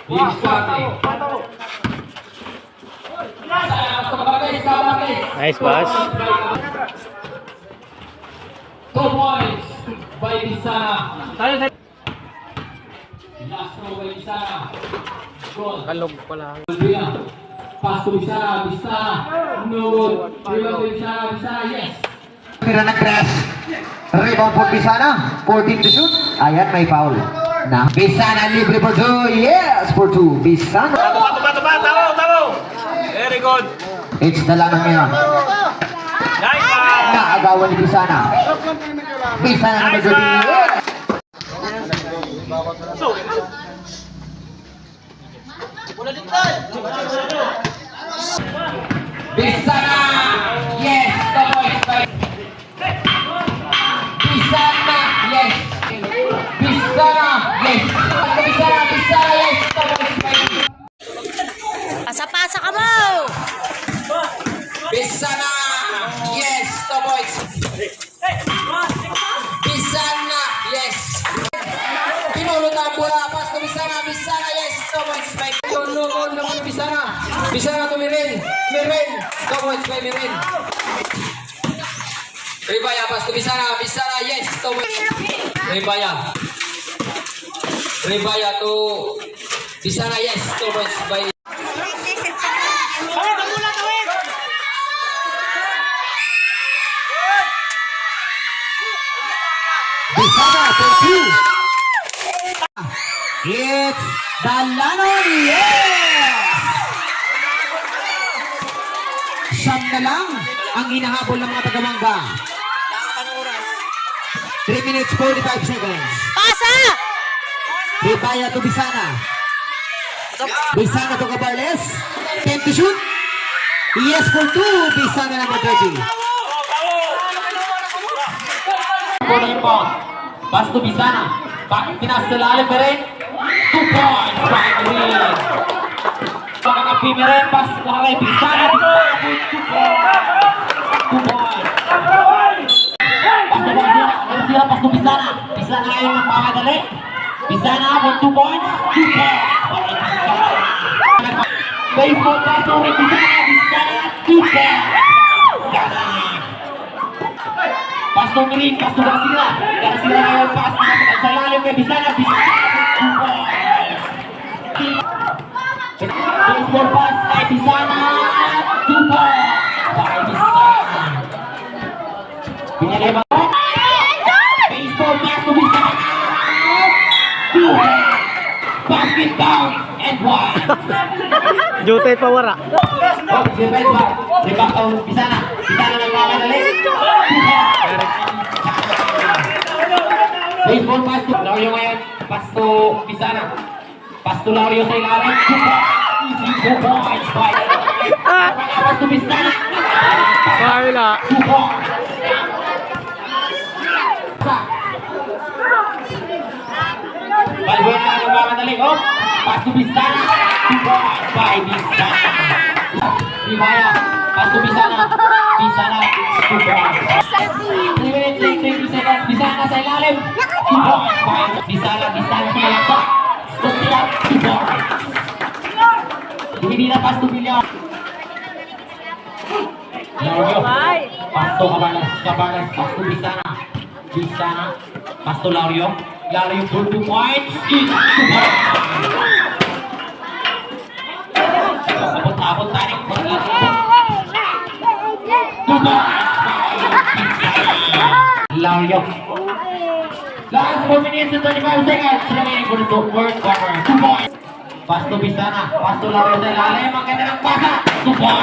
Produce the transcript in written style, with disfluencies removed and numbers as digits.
Nice pass. 2 points by Bisana. Last throw by Bisana. Goal. Kalog pala. Pass to Bisana. Bisana. No good. Rebound to Bisana. Yes. Tira ng crash. Rebound for Bisana. 14 to shoot. Ayan, may foul. Na Bisana libre for 2. Yes, for 2. Bisana. Tabo. Very good. It's the lang ngayon. Nice. Naagawan ni Bisana. Bisana na mag-dirty. Yes. Bisana. Yes. The boys by Bisana. Yes. Bisana. Yes. Bisana. Yes. The boys by Pasa-pasa ka mo! Bisana. Yes. The boys. Bisana. Yes. Pinulot ang bola. Pass to Bisana. Bisana. Yes. The boys by Bisana. Bisana to Miren. The boys by Miren. Ribaya. Pass to Bisana. Bisana. Yes. The boys. Ribaya to Bisana. Yes. The boys by Bisana, thank you. It's Dalanon, yes! Siyam na lang ang hinahabol ng mga tagamangga. 3 minutes 45 seconds. Pasa! Ribaya to Bisana. Bisana to Cabarles. 10 to shoot. Yes for 2. Bisana number 30. Pass to Bisana. Pinasalalim pa rin. 2 points by Miren. Pagkakapi Miren. Pass to kay Bisana. 2 points. Pass to Bisana. Bisana ngayon ang pamadali. Bisana for 2 points. 2 points by Bisana. Baseball pass to Bisana. Bisana. 2 points. Pass to Miren, pass to Garcia. Garcia ngayon pass sa lalim kay Bisana. Bisana. 2 points. Baseball pass kay Bisana. 2 points by Bisana. Pinalay ba? Baseball pass to Bisana. 2 points. Basket down and 1. Jutay pa wara. Oh, defense ba? Rebound to Bisana. Bisana nagmamadali. 2 points. Baseball pass to Lario ngayon. Pass to Bisana. Pass to Lario sa ilalim. 2 points. Pass to Bisana. Wala. 2 points. Balbuena na nagmamadali. Oh, pass to Bisana. 2 points by Bisana. Ribaya. Pass to Bisana. Bisana. 2 points. 3 minutes, 20 seconds. Bisana sa ilalim. 2 points by Bisana. Bisana sa malaksa. Scotia. 2 points. Dividida pass to Villar. Lario. Pass to Cabarles. Pass to Bisana. Bisana. Pass to Lario. Lario for 2 points. It's 2 points. Abot-abot tarik. 2 points. Lario. Last 4 minutes and 25 seconds remaining for the fourth quarter. 2 points. Pass to Bisana. Pass to Lario sa ilalim. Ang ganda ng pasa. 2 points.